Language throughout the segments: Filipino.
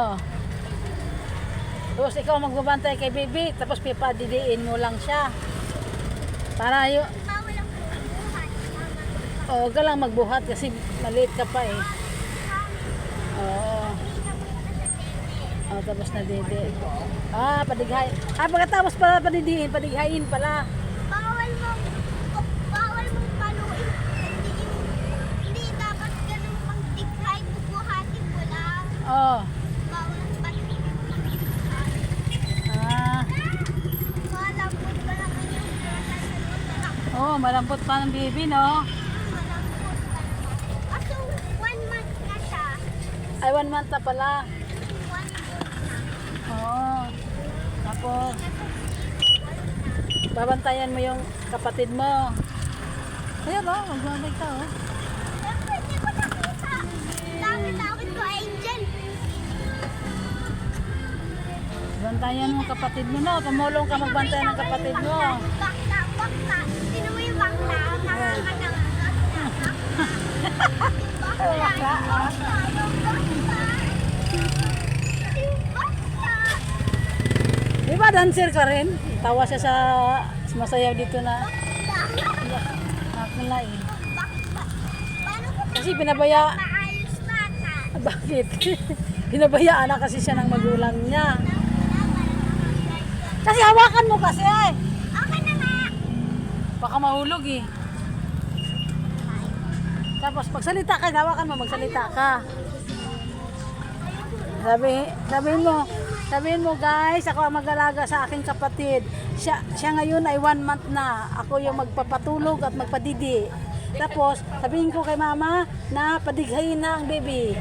Oh. Tapos ikaw magbabantay kay baby, tapos pipadidiin mo lang siya. Para yung... Bawal ang buhat. Oo, ka lang magbuhat kasi maliit ka pa eh. Oo. Oh, tapos na dede. Ah, padighay. Ah, pagkatapos pala padidiin, padighayin pala. Bawal mong paluin. Hindi dapat ganun pang dighay, bubuhatin mo lang. Oh. Bawal ang paluin. Ah. Malambot pa naman yung Oh, malambot pa ng baby, no? malambot pa naman. Kaso 1 month na siya. Ay, 1 month na pala. 1 month na. Oo. Tapos, babantayan mo yung kapatid mo. Ayun, oh, magbabay ka, oh. Siyempre, hindi ko nakita. Lapit-lapit ko, Angel. Bantayan mo kapatid mo, no? Tumulong ka magbantay ng kapatid mo. Bakla. Sino mo yung bakla? Nakakatawa. Bakla. Yung bakla. Yung bakla. Di ba dancer ka rin? Tawa siya sa sumasayaw dito na nakula eh. Bakla. Paano ko Kasi pinabaya, maayos bata? bakit? Pinabayaan na kasi siya ng magulang niya. Kasi hawakan mo kasi ay. Okay na nga. Baka mahulog eh. Tapos pagsalita ka, hawakan mo, magsalita ka. Sabihin mo guys, ako ang mag-alaga sa aking kapatid. Siya ngayon ay 1 month na. Ako yung magpapatulog at magpadidi. Tapos sabihin ko kay mama na padighayin na ang baby.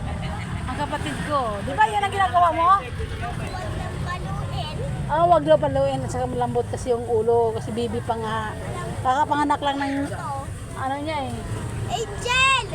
Ang kapatid ko. Di ba yan ang ginagawa mo? Huwag nang paluin. Ah, wag daw paluin at saka malambot kasi yung ulo kasi baby pa nga. Kakapanganak lang ng Ito. ano niya eh. Angel!